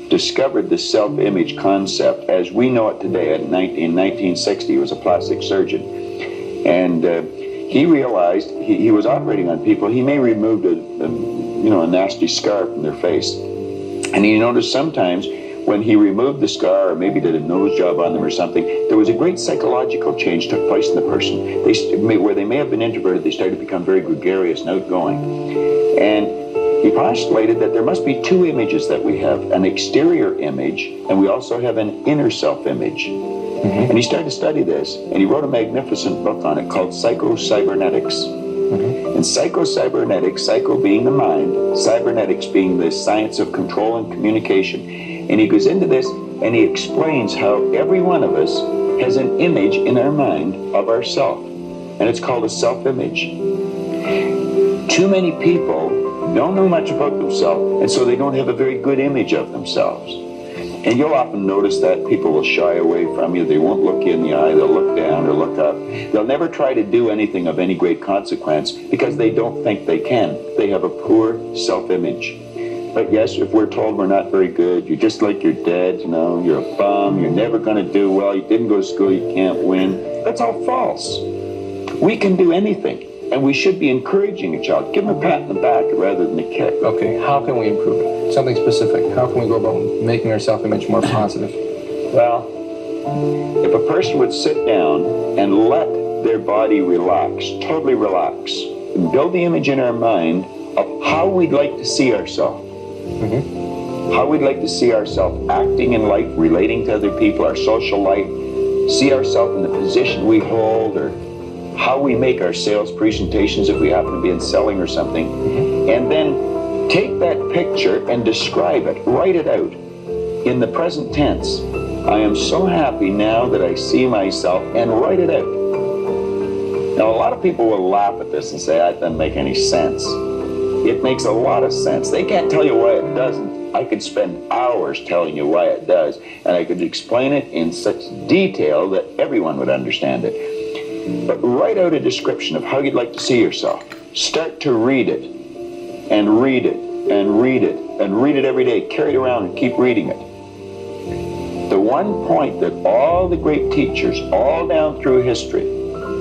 discovered the self-image concept as we know it today. In 1960, he was a plastic surgeon. And he realized he was operating on people. He may remove a nasty scar from their face. And he noticed sometimes when he removed the scar or maybe did a nose job on them or something, there was a great psychological change took place in the person. Where they may have been introverted, they started to become very gregarious and outgoing. And he postulated that there must be two images that we have, an exterior image, and we also have an inner self-image. And he started to study this, and he wrote a magnificent book on it called Psycho-Cybernetics. And psycho-cybernetics, psycho being the mind, cybernetics being the science of control and communication. And he goes into this, and he explains how every one of us has an image in our mind of ourself, and it's called a self-image. Too many people don't know much about themselves, and so they don't have a very good image of themselves. And you'll often notice that people will shy away from you. They won't look you in the eye. They'll look down or look up. They'll never try to do anything of any great consequence because they don't think they can. They have a poor self-image. But yes, if we're told we're not very good, you're just like your dad, you're a bum, you're never going to do well, you didn't go to school, you can't win. That's all false. We can do anything. And we should be encouraging a child. Give them a pat in the back rather than a kick. Okay, how can we improve it? Something specific. How can we go about making our self-image more positive? Well, if a person would sit down and let their body relax, totally relax, and build the image in our mind of how we'd like to see ourselves. How we'd like to see ourselves acting in life, relating to other people, our social life, see ourselves in the position we hold, or how we make our sales presentations if we happen to be in selling or something, and then take that picture and describe it, write it out in the present tense. I am so happy now that I see myself, and write it out. Now, a lot of people will laugh at this and say, that doesn't make any sense. It makes a lot of sense. They can't tell you why it doesn't. I could spend hours telling you why it does, and I could explain it in such detail that everyone would understand it. But write out a description of how you'd like to see yourself. Start to read it, and read it, and read it, and read it every day. Carry it around and keep reading it. The one point that all the great teachers, all down through history,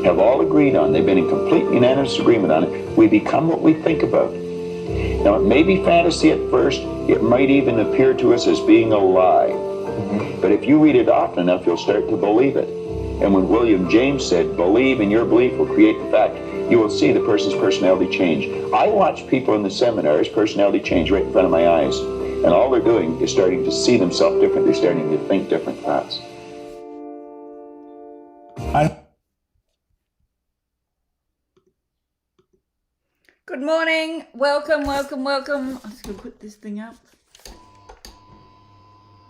have all agreed on, they've been in complete unanimous agreement on it, we become what we think about. Now, it may be fantasy at first, it might even appear to us as being a lie. But if you read it often enough, you'll start to believe it. And when William James said, believe and your belief will create the fact, you will see the person's personality change. I watch people in the seminars, personality change right in front of my eyes. And all they're doing is starting to see themselves different. They're starting to think different thoughts. Good morning. Welcome. I'm just going to put this thing up.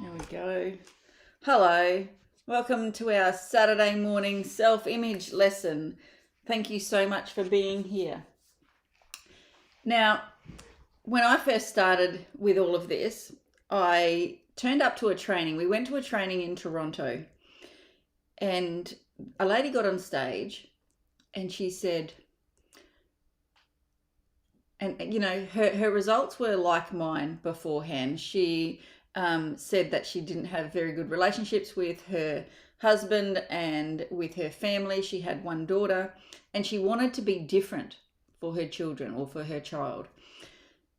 There we go. Hello. Welcome to our Saturday morning self-image lesson. Thank you so much for being here. Now, when I first started with all of this, I turned up to a training. We went to a training in Toronto, and a lady got on stage and she said, and her results were like mine beforehand. She said that she didn't have very good relationships with her husband and with her family. She had one daughter, and she wanted to be different for her children or for her child.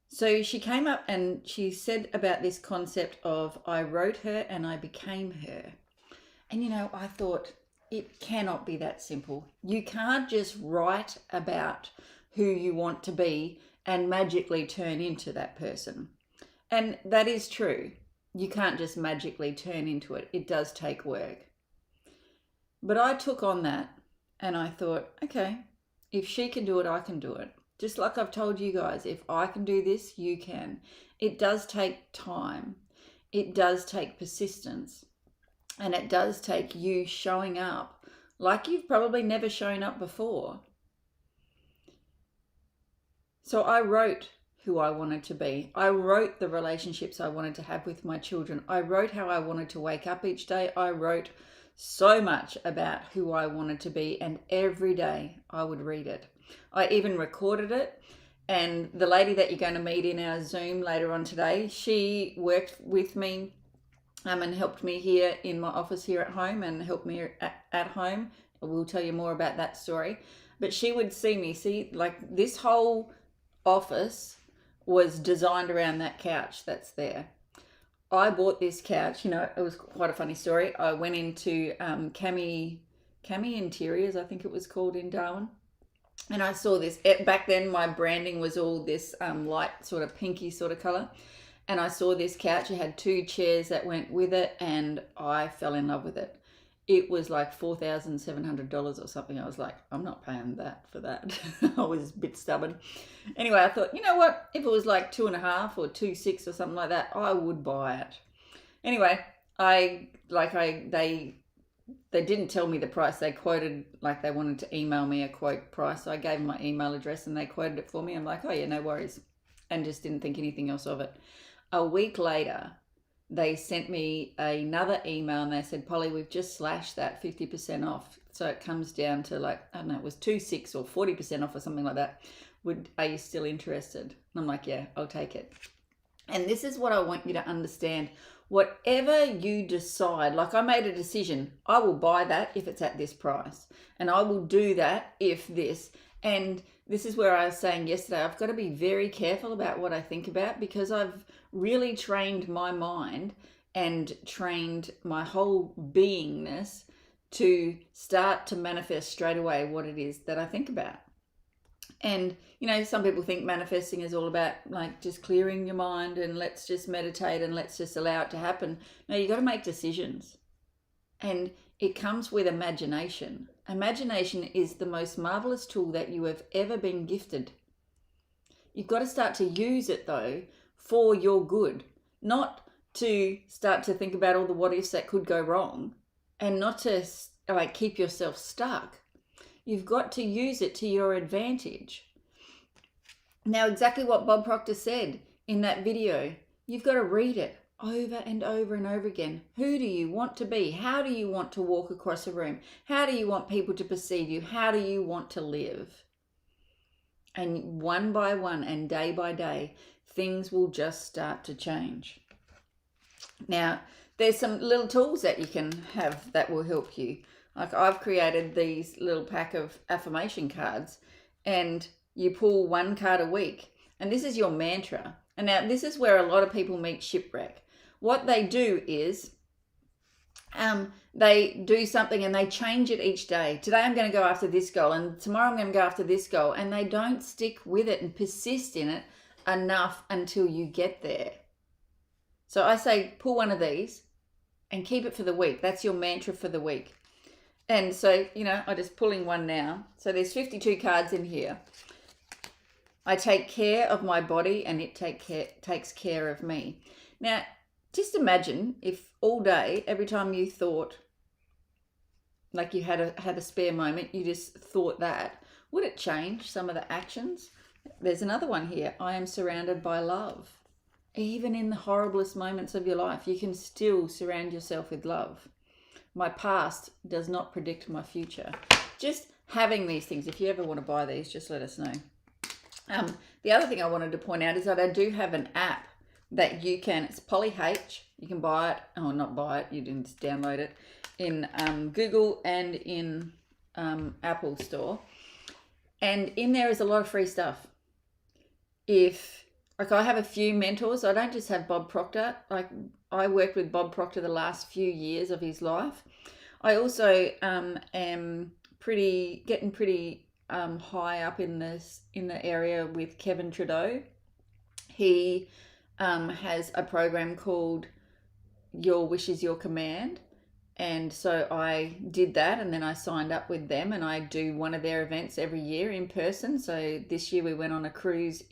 So she came up and she said about this concept of I wrote her and I became her. And I thought it cannot be that simple. You can't just write about who you want to be and magically turn into that person. And that is true. You can't just magically turn into it. It does take work. But I took on that and I thought, okay, if she can do it, I can do it. Just like I've told you guys, if I can do this, you can. It does take time. It does take persistence. And it does take you showing up like you've probably never shown up before. So I wrote who I wanted to be. I wrote the relationships I wanted to have with my children. I wrote how I wanted to wake up each day. I wrote so much about who I wanted to be, and every day I would read it. I even recorded it And the lady that you're going to meet in our Zoom later on today, she worked with me and helped me here in my office here at home and helped me at home. We'll tell you more about that story. But she would see me, like this whole office was designed around that couch that's there. I bought this couch, it was quite a funny story. I went into Cami Interiors, I think it was called, in Darwin. And I saw this. Back then my branding was all this light sort of pinky sort of colour. And I saw this couch. It had 2 chairs that went with it, and I fell in love with it. It was like $4,700 or something. I was like, I'm not paying that for that. I was a bit stubborn. Anyway, I thought, you know what? If it was like 2.5 or 2.6 or something like that, I would buy it. Anyway, they didn't tell me the price. They quoted, like they wanted to email me a quote price. So I gave them my email address and they quoted it for me. I'm like, oh yeah, no worries. And just didn't think anything else of it. A week later, they sent me another email and they said, Polly, we've just slashed that 50% off. So it comes down to like, I don't know, it was 2.6 or 40% off or something like that. Are you still interested? And I'm like, yeah, I'll take it. And this is what I want you to understand. Whatever you decide, like I made a decision, I will buy that if it's at this price. And I will do that if this. And this is where I was saying yesterday, I've got to be very careful about what I think about, because I've really trained my mind and trained my whole beingness to start to manifest straight away what it is that I think about. And, some people think manifesting is all about like just clearing your mind and let's just meditate and let's just allow it to happen. No, you got to make decisions. And it comes with imagination. Imagination is the most marvelous tool that you have ever been gifted. You've got to start to use it though for your good, not to start to think about all the what ifs that could go wrong, and not to like keep yourself stuck. You've got to use it to your advantage. Now, exactly what Bob Proctor said in that video, you've got to read it over and over and over again. Who do you want to be? How do you want to walk across a room? How do you want people to perceive you? How do you want to live? And one by one and day by day, things will just start to change. Now, there's some little tools that you can have that will help you. Like I've created these little pack of affirmation cards, and you pull 1 card a week. And this is your mantra. And now this is where a lot of people meet shipwreck. What they do is they do something and they change it each day. Today I'm going to go after this goal, and tomorrow I'm going to go after this goal. And they don't stick with it and persist in it enough until you get there. So I say pull one of these and keep it for the week. That's your mantra for the week. And so, I'm just pulling one now. So there's 52 cards in here. I take care of my body and it takes care of me. Now, just imagine if all day, every time you thought, like you had a spare moment, you just thought that, would it change some of the actions? There's another one here. I am surrounded by love. Even in the horriblest moments of your life, you can still surround yourself with love. My past does not predict my future. Just having these things, if you ever want to buy these, just let us know. The other thing I wanted to point out is that I do have an app that you can, it's Polly H. You can buy it, not buy it, you can just download it in Google and in Apple Store. And in there is a lot of free stuff. I have a few mentors. I don't just have Bob Proctor. I worked with Bob Proctor the last few years of his life. I also am getting pretty high up in the area with Kevin Trudeau. He has a program called Your Wish is Your Command. And so I did that, and then I signed up with them, and I do one of their events every year in person. So this year we went on a cruise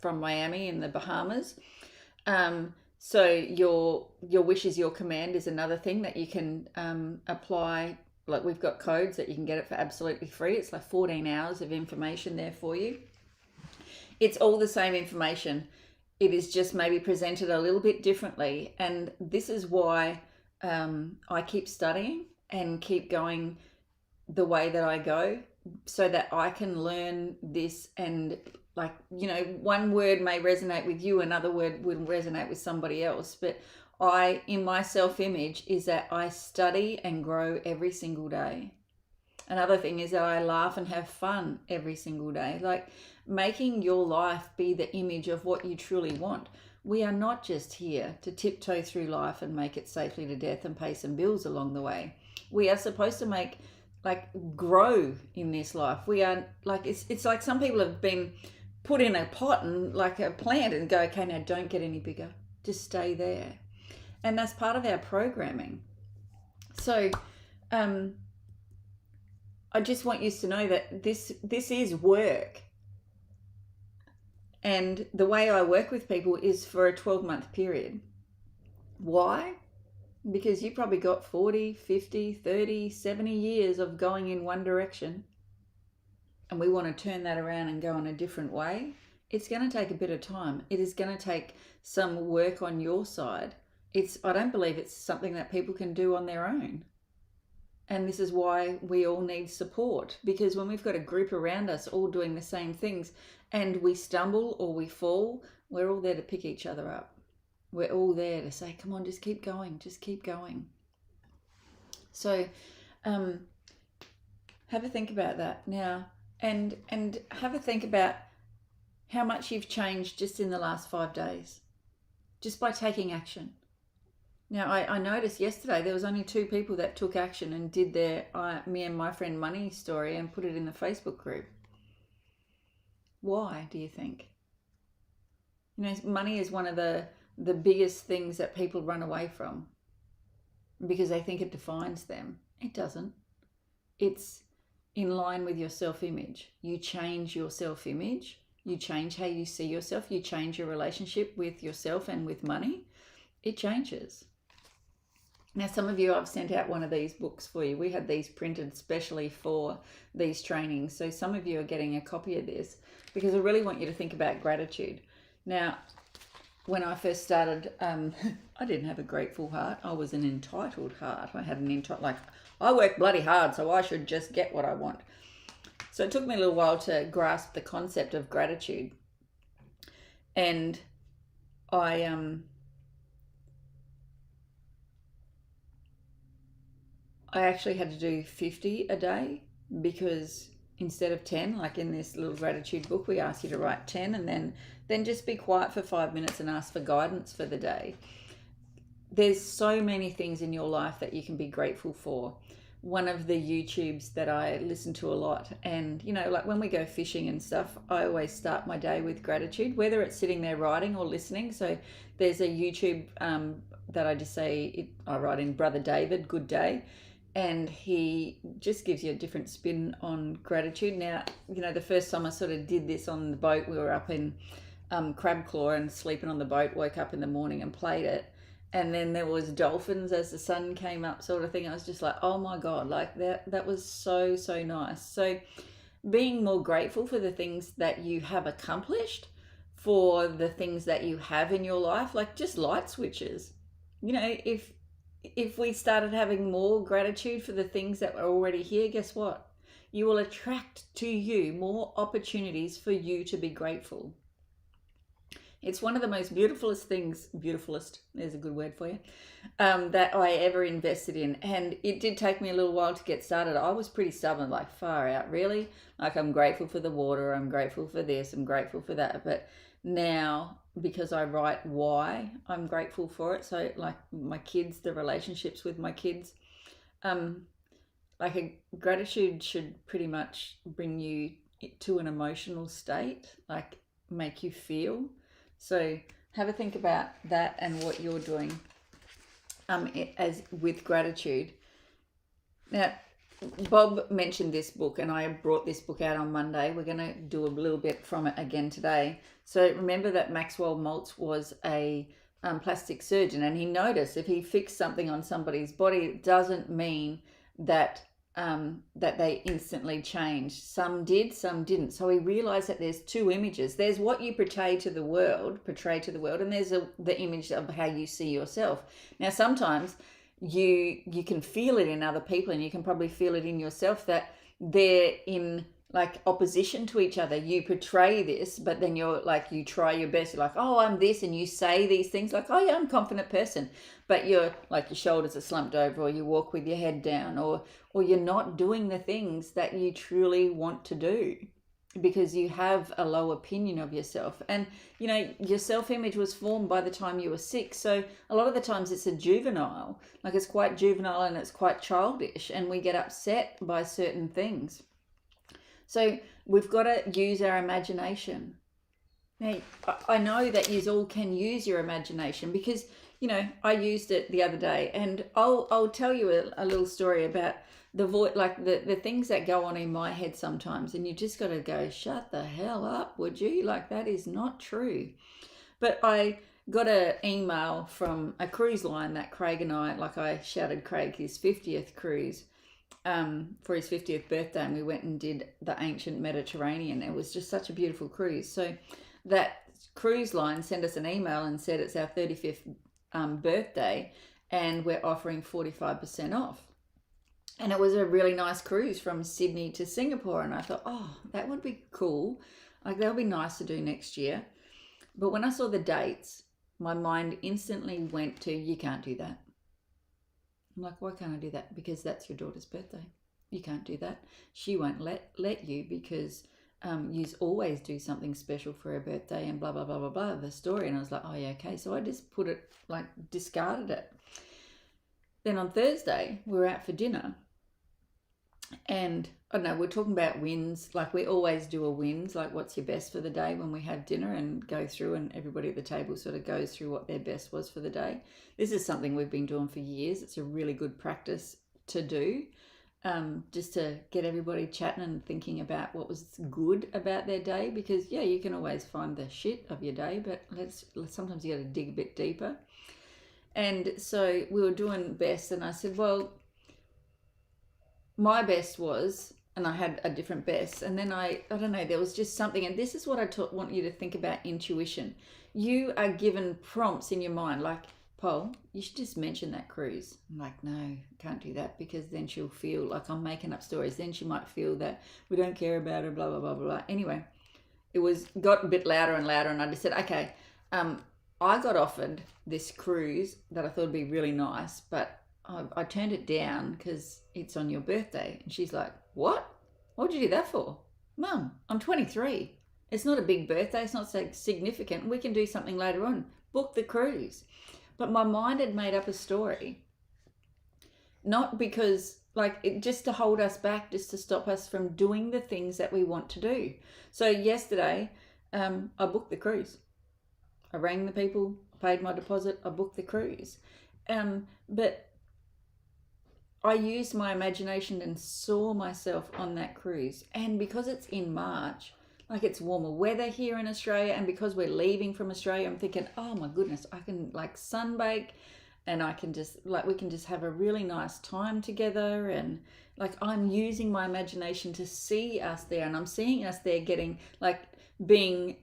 from Miami in the Bahamas. So your wish is your command is another thing that you can apply. Like we've got codes that you can get it for absolutely free. It's like 14 hours of information there for you. It's all the same information. It is just maybe presented a little bit differently. And this is why I keep studying and keep going the way that I go, so that I can learn this and like, you know, one word may resonate with you, another word would resonate with somebody else. But in my self-image is that I study and grow every single day. Another thing is that I laugh and have fun every single day. Like, making your life be the image of what you truly want. We are not just here to tiptoe through life and make it safely to death and pay some bills along the way. We are supposed to grow in this life. We are like, it's like some people have been put in a pot and like a plant and go, okay, now don't get any bigger. Just stay there. And that's part of our programming. So, I just want you to know that this is work. And the way I work with people is for a 12-month period. Why? Because you probably got 40, 50, 30, 70 years of going in one direction. And we want to turn that around and go in a different way. It's going to take a bit of time. It is going to take some work on your side. I don't believe it's something that people can do on their own. And this is why we all need support, because when we've got a group around us all doing the same things and we stumble or we fall, we're all there to pick each other up. We're all there to say, come on, just keep going, just keep going. So have a think about that now, and have a think about how much you've changed just in the last 5 days, just by taking action. Now, I noticed yesterday there was only 2 people that took action and did their me and my friend money story and put it in the Facebook group. Why, do you think? You know, money is one of the biggest things that people run away from because they think it defines them. It doesn't. It's in line with your self-image. You change your self-image. You change how you see yourself. You change your relationship with yourself and with money. It changes. Now, some of you, I've sent out one of these books for you. We had these printed specially for these trainings. So some of you are getting a copy of this because I really want you to think about gratitude. Now, when I first started, I didn't have a grateful heart. I was an entitled heart. I had I work bloody hard, so I should just get what I want. So it took me a little while to grasp the concept of gratitude. And I actually had to do 50 a day because instead of 10, like in this little gratitude book, we ask you to write 10 and then just be quiet for 5 minutes and ask for guidance for the day. There's so many things in your life that you can be grateful for. One of the YouTubes that I listen to a lot, and you know, like when we go fishing and stuff, I always start my day with gratitude, whether it's sitting there writing or listening. So there's a YouTube that I just say, I write in Brother David, good day. And he just gives you a different spin on gratitude. Now, you know, the first time I sort of did this on the boat, we were up in Crab Claw and sleeping on the boat, woke up in the morning and played it. And then there was dolphins as the sun came up sort of thing. I was just like, oh my God, like that was so, so nice. So being more grateful for the things that you have accomplished, for the things that you have in your life, like just light switches. You know, if we started having more gratitude for the things that are already here, guess what? You will attract to you more opportunities for you to be grateful. It's one of the most beautifulest, there's a good word for you, that I ever invested in. And it did take me a little while to get started. I was pretty stubborn, like far out, really. Like, I'm grateful for the water, I'm grateful for this, I'm grateful for that. But now, because I write why I'm grateful for it, so like my kids, the relationships with my kids, gratitude should pretty much bring you to an emotional state, like make you feel. So have a think about that and what you're doing as with gratitude. Now, Bob mentioned this book, and I brought this book out on Monday. We're going to do a little bit from it again today. So remember that Maxwell Maltz was a plastic surgeon, and he noticed if he fixed something on somebody's body, it doesn't mean that they instantly changed. Some did, some didn't. So he realized that there's 2 images. There's what you portray to the world, and there's the image of how you see yourself. Now, sometimes you can feel it in other people, and you can probably feel it in yourself, that they're in like opposition to each other. You portray this, but then you're like, you try your best. You're like, oh, I'm this, and you say these things like, oh yeah, I'm a confident person, but you're like, your shoulders are slumped over, or you walk with your head down, or you're not doing the things that you truly want to do because you have a low opinion of yourself. And you know, your self-image was formed by the time you were 6, so a lot of the times it's a juvenile, like it's quite juvenile and it's quite childish, and we get upset by certain things. So we've got to use our imagination. Now, I know that you all can use your imagination because, you know, I used it the other day, and I'll tell you a little story about the like the things that go on in my head sometimes, and you just got to go, shut the hell up, would you? Like, that is not true. But I got an email from a cruise line that Craig and I shouted Craig his 50th cruise for his 50th birthday, and we went and did the ancient Mediterranean. It was just such a beautiful cruise. So that cruise line sent us an email and said it's our 35th birthday, and we're offering 45% off. And it was a really nice cruise from Sydney to Singapore. And I thought, oh, that would be cool. Like, that would be nice to do next year. But when I saw the dates, my mind instantly went to, you can't do that. I'm like, why can't I do that? Because that's your daughter's birthday. You can't do that. She won't let you because you always do something special for her birthday and blah, blah, blah, blah, blah, the story. And I was like, oh, yeah, okay. So I just put it, like, discarded it. Then on Thursday, we were out for dinner. And I don't know, we're talking about wins. Like, we always do a wins, like what's your best for the day when we have dinner and go through, and everybody at the table sort of goes through what their best was for the day. This is something we've been doing for years. It's a really good practice to do, just to get everybody chatting and thinking about what was good about their day, because yeah, you can always find the shit of your day, but sometimes you got to dig a bit deeper. And so we were doing best, and I said, well, my best was, and I had a different best, and then I don't know, there was just something, and this is what I want you to think about intuition. You are given prompts in your mind, like, Paul, you should just mention that cruise. I'm like, no, can't do that, because then she'll feel like I'm making up stories. Then she might feel that we don't care about her, blah, blah, blah, blah, blah. Anyway, it got a bit louder and louder, and I just said, okay, I got offered this cruise that I thought would be really nice, but I turned it down because it's on your birthday. And she's like, what? What would you do that for? Mum, I'm 23. It's not a big birthday. It's not so significant. We can do something later on. Book the cruise. But my mind had made up a story. Not because, just to hold us back, just to stop us from doing the things that we want to do. So yesterday, I booked the cruise. I rang the people, paid my deposit, I booked the cruise. But I used my imagination and saw myself on that cruise. And because it's in March, like, it's warmer weather here in Australia, and because we're leaving from Australia, I'm thinking, oh my goodness, I can sunbake, and I can we can just have a really nice time together. And I'm using my imagination to see us there, and I'm seeing us there getting being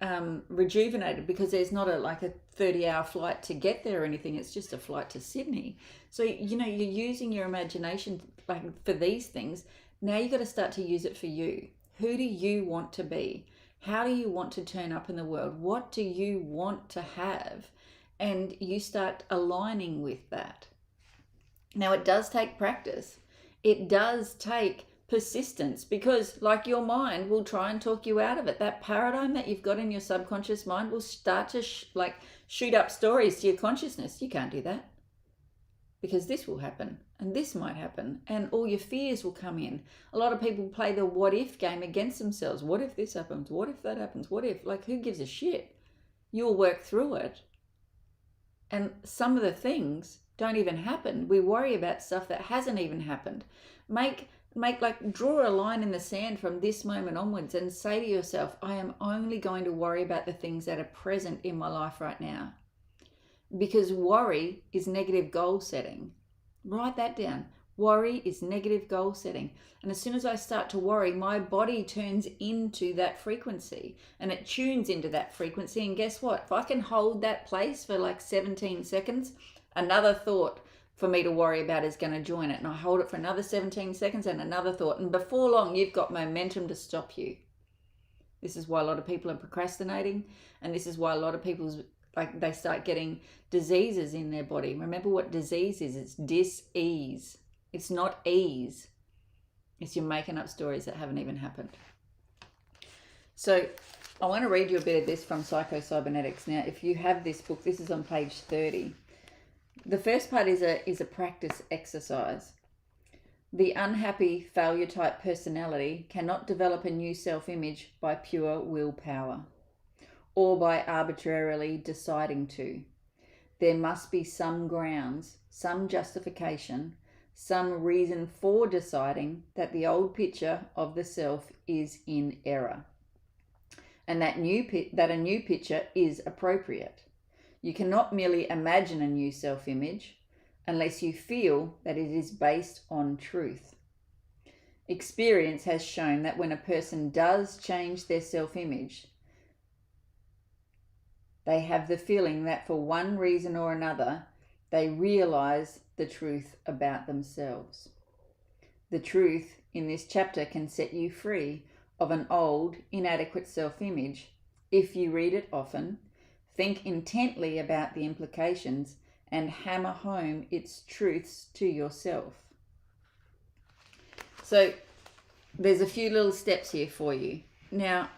rejuvenated, because there's not a 30-hour flight to get there or anything. It's just a flight to Sydney. So, you're using your imagination for these things. Now you got to start to use it for you. Who do you want to be? How do you want to turn up in the world? What do you want to have? And you start aligning with that. Now, it does take practice. It does take persistence, because your mind will try and talk you out of it. That paradigm that you've got in your subconscious mind will start to shoot up stories to your consciousness. You can't do that, because this will happen and this might happen, and all your fears will come in. A lot of people play the what if game against themselves. What if this happens? What if that happens? What if? Who gives a shit? You'll work through it. And some of the things don't even happen. We worry about stuff that hasn't even happened. Draw a line in the sand from this moment onwards and say to yourself, I am only going to worry about the things that are present in my life right now. Because worry is negative goal setting. Write that down. Worry is negative goal setting. And as soon as I start to worry, my body turns into that frequency, and it tunes into that frequency. And guess what? If I can hold that place for 17 seconds, another thought for me to worry about is going to join it. And I hold it for another 17 seconds and another thought. And before long, you've got momentum to stop you. This is why a lot of people are procrastinating. And this is why a lot of people, they start getting diseases in their body. Remember what disease is. It's dis-ease. It's not ease. It's you're making up stories that haven't even happened. So I want to read you a bit of this from Psycho-Cybernetics. Now, if you have this book, this is on page 30. The first part is a practice exercise. The unhappy failure type personality cannot develop a new self-image by pure willpower or by arbitrarily deciding to. There must be some grounds, some justification, some reason for deciding that the old picture of the self is in error and that a new picture is appropriate. You cannot merely imagine a new self-image unless you feel that it is based on truth. Experience has shown that when a person does change their self-image, they have the feeling that for one reason or another, they realize the truth about themselves. The truth in this chapter can set you free of an old, inadequate self-image if you read it often, think intently about the implications, and hammer home its truths to yourself. So there's a few little steps here for you. Now,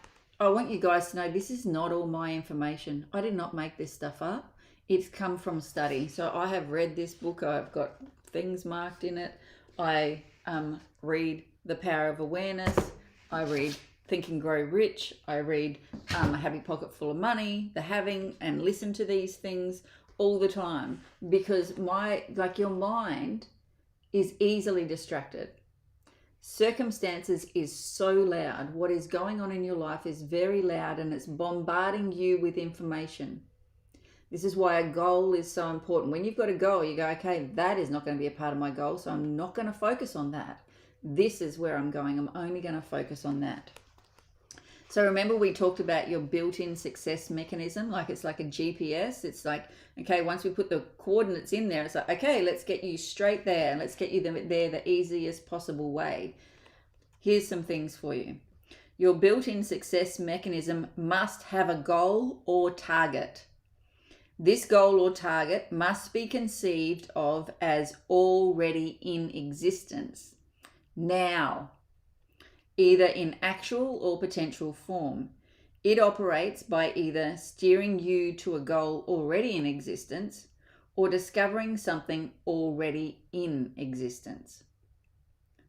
I want you guys to know this is not all my information. I did not make this stuff up. It's come from study. So I have read this book. I've got things marked in it. I read The Power of Awareness. I read Think and Grow Rich. I read A Happy Pocket Full of Money, The Having, and listen to these things all the time because your mind is easily distracted. Circumstances is so loud. What is going on in your life is very loud and it's bombarding you with information. This is why a goal is so important. When you've got a goal, you go, okay, that is not going to be a part of my goal, so I'm not going to focus on that. This is where I'm going. I'm only going to focus on that. So remember we talked about your built-in success mechanism, like it's like a GPS. It's like, okay, once we put the coordinates in there, it's like, okay, let's get you straight there and let's get you there the easiest possible way. Here's some things for you. Your built-in success mechanism must have a goal or target. This goal or target must be conceived of as already in existence now, either in actual or potential form. It operates by either steering you to a goal already in existence or discovering something already in existence.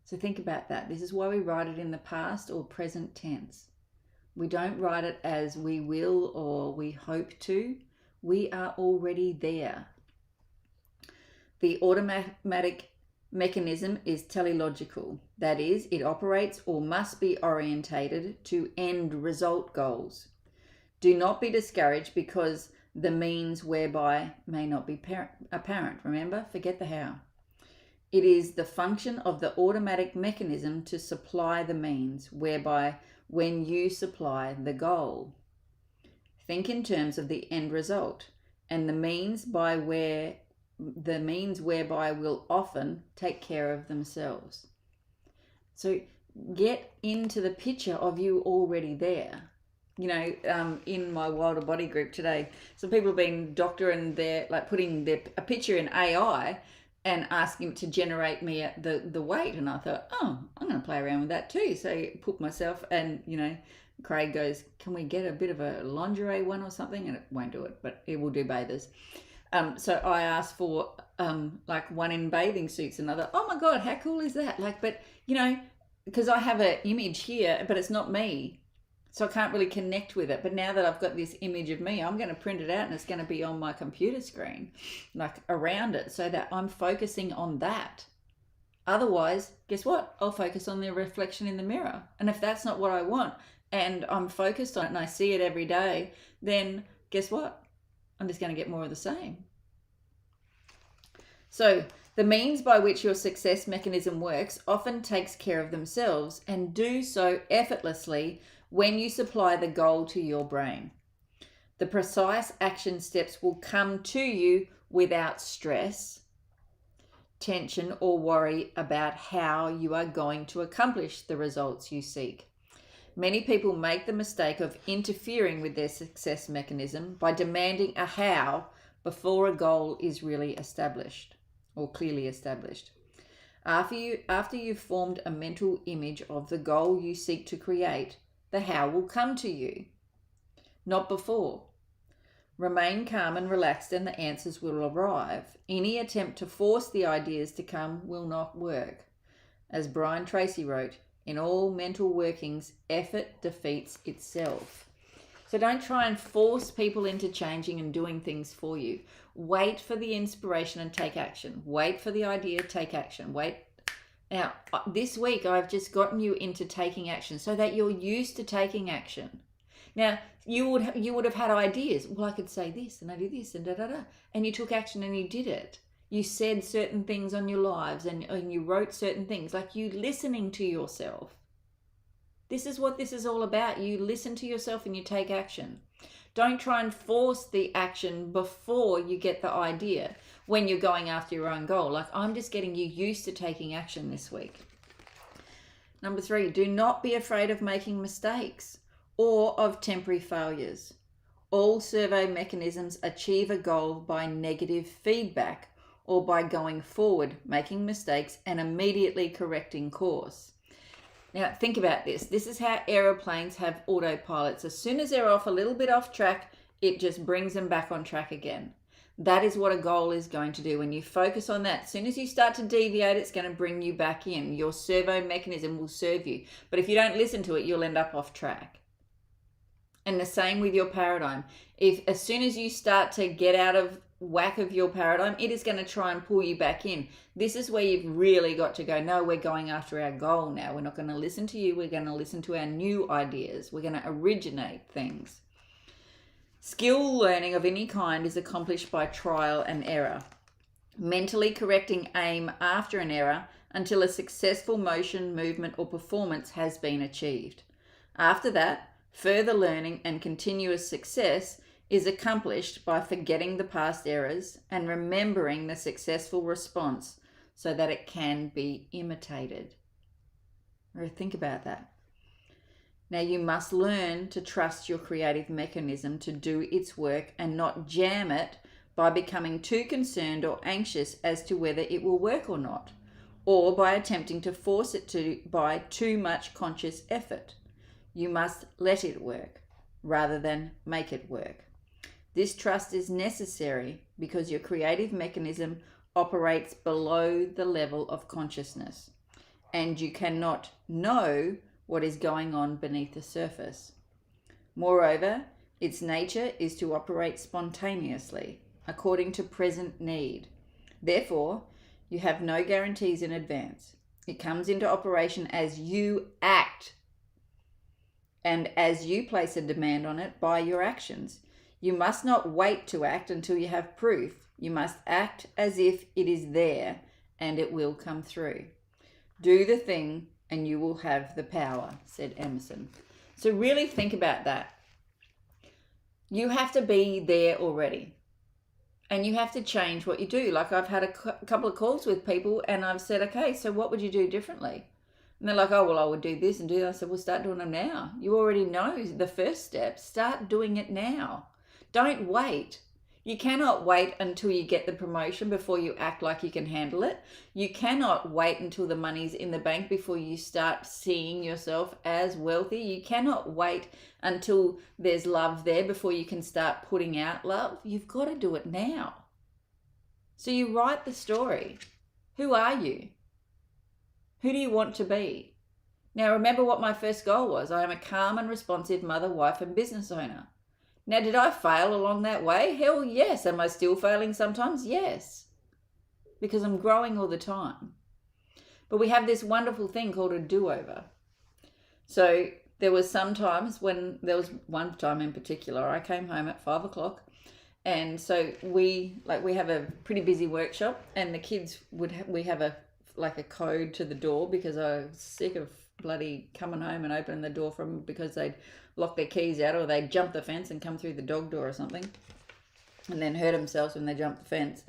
So think about that. This is why we write it in the past or present tense. We don't write it as we will or we hope to. We are already there. The automatic mechanism is teleological. That is, it operates or must be orientated to end result goals. Do not be discouraged because the means whereby may not be apparent. Remember, forget the how. It is the function of the automatic mechanism to supply the means whereby when you supply the goal. Think in terms of the end result and the means whereby will often take care of themselves. So get into the picture of you already there. You know, in my Wilder Body group today, some people have been doctoring putting a picture in AI and asking it to generate me the weight. And I thought, oh, I'm going to play around with that too. So I put myself and, Craig goes, can we get a bit of a lingerie one or something? And it won't do it, but it will do bathers. So I asked for one in bathing suits and I thought, oh my God, how cool is that? Because I have an image here, but it's not me. So I can't really connect with it. But now that I've got this image of me, I'm going to print it out and it's going to be on my computer screen, around it, so that I'm focusing on that. Otherwise, guess what? I'll focus on the reflection in the mirror. And if that's not what I want and I'm focused on it and I see it every day, then guess what? I'm just going to get more of the same. So the means by which your success mechanism works often takes care of themselves and do so effortlessly when you supply the goal to your brain. The precise action steps will come to you without stress. tension or worry about how you are going to accomplish the results you seek. Many people make the mistake of interfering with their success mechanism by demanding a how before a goal is really established or clearly established. After you've formed a mental image of the goal you seek to create, the how will come to you, not before. Remain calm and relaxed and the answers will arrive. Any attempt to force the ideas to come will not work. As Brian Tracy wrote, in all mental workings, effort defeats itself. So don't try and force people into changing and doing things for you. Wait for the inspiration and take action. Wait for the idea, take action. Wait. Now, this week I've just gotten you into taking action so that you're used to taking action. Now, you would have had ideas. Well, I could say this and I do this and da-da-da. And you took action and you did it. You said certain things on your lives and you wrote certain things, like you listening to yourself. This is what this is all about. You listen to yourself and you take action. Don't try and force the action before you get the idea when you're going after your own goal. Like, I'm just getting you used to taking action this week. Number 3, do not be afraid of making mistakes or of temporary failures. All survey mechanisms achieve a goal by negative feedback or by going forward, making mistakes, and immediately correcting course. Now, think about this. This is how aeroplanes have autopilots. As soon as they're off a little bit off track, it just brings them back on track again. That is what a goal is going to do. When you focus on that, as soon as you start to deviate, it's going to bring you back in. Your servo mechanism will serve you. But if you don't listen to it, you'll end up off track. And the same with your paradigm. If as soon as you start to get out of whack of your paradigm, it is going to try and pull you back in. This is where you've really got to go, no, we're going after our goal now. We're not going to listen to you. We're going to listen to our new ideas. We're going to originate things. Skill learning of any kind is accomplished by trial and error. Mentally correcting aim after an error until a successful motion, movement, or performance has been achieved. After that, further learning and continuous success is accomplished by forgetting the past errors and remembering the successful response so that it can be imitated. Or think about that. Now, you must learn to trust your creative mechanism to do its work and not jam it by becoming too concerned or anxious as to whether it will work or not, or by attempting to force it to by too much conscious effort. You must let it work rather than make it work. This trust is necessary because your creative mechanism operates below the level of consciousness, and you cannot know what is going on beneath the surface. Moreover, its nature is to operate spontaneously, according to present need. Therefore, you have no guarantees in advance. It comes into operation as you act, and as you place a demand on it by your actions. You must not wait to act until you have proof. You must act as if it is there, and it will come through. Do the thing and you will have the power, said Emerson. So really think about that. You have to be there already. And you have to change what you do. Like, I've had a couple of calls with people and I've said, okay, so what would you do differently? And they're like, oh, well, I would do this and do that. I said, well, start doing them now. You already know the first step. Start doing it now. Don't wait. You cannot wait until you get the promotion before you act like you can handle it. You cannot wait until the money's in the bank before you start seeing yourself as wealthy. You cannot wait until there's love there before you can start putting out love. You've got to do it now. So you write the story. Who are you? Who do you want to be? Now, remember what my first goal was. I am a calm and responsive mother, wife, and business owner. Now, did I fail along that way? Hell yes. Am I still failing sometimes? Yes. Because I'm growing all the time. But we have this wonderful thing called a do-over. So there was one time in particular, I came home at 5 o'clock. And so we have a pretty busy workshop, and the kids we have a code to the door because I was sick of bloody coming home and opening the door because they'd lock their keys out, or they'd jump the fence and come through the dog door or something and then hurt themselves when they jumped the fence.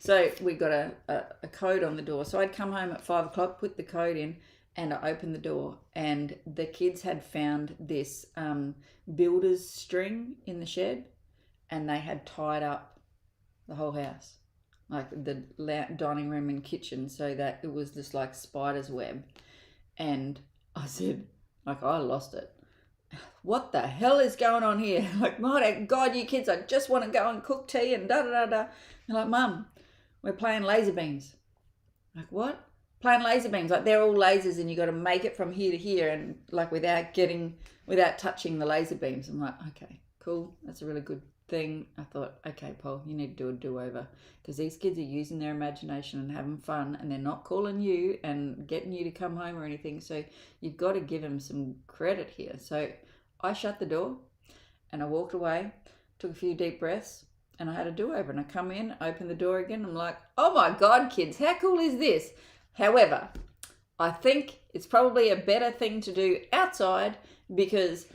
So we got a code on the door. So I'd come home at 5 o'clock, put the code in, and I opened the door, and the kids had found this builder's string in the shed, and they had tied up the whole house, like the dining room and kitchen, so that it was just like spider's web. And I said, like, I lost it. What the hell is going on here? Like, my God, you kids, I just want to go and cook tea and da-da-da-da. They're like, Mum, we're playing laser beams. Like, what? Playing laser beams. Like, they're all lasers and you got to make it from here to here and like without touching the laser beams. I'm like, okay, cool. That's a really good thing. I thought, okay, Paul, you need to do a do-over, because these kids are using their imagination and having fun, and they're not calling you and getting you to come home or anything. So you've got to give them some credit here. So I shut the door and I walked away, took a few deep breaths, and I had a do-over. And I come in, open the door again. I'm like, oh my God, kids, how cool is this? However, I think it's probably a better thing to do outside, because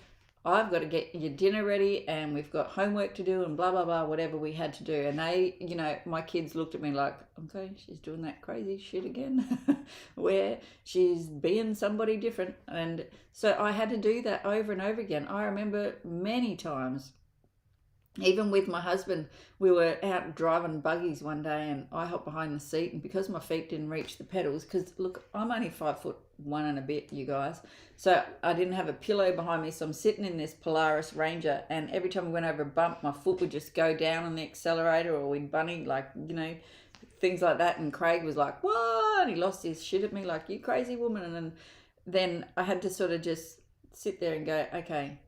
I've got to get your dinner ready and we've got homework to do and blah, blah, blah, whatever we had to do. And they, you know, my kids looked at me like, okay, she's doing that crazy shit again, where she's being somebody different. And so I had to do that over and over again. I remember many times, even with my husband, we were out driving buggies one day and I hopped behind the seat, and because my feet didn't reach the pedals, because look, I'm only 5'1" and a bit, you guys, so I didn't have a pillow behind me, so I'm sitting in this Polaris Ranger, and every time we went over a bump, my foot would just go down on the accelerator, or we'd bunny, like, you know, things like that. And Craig was like, what? And he lost his shit at me like, you crazy woman. And then I had to sort of just sit there and go, okay,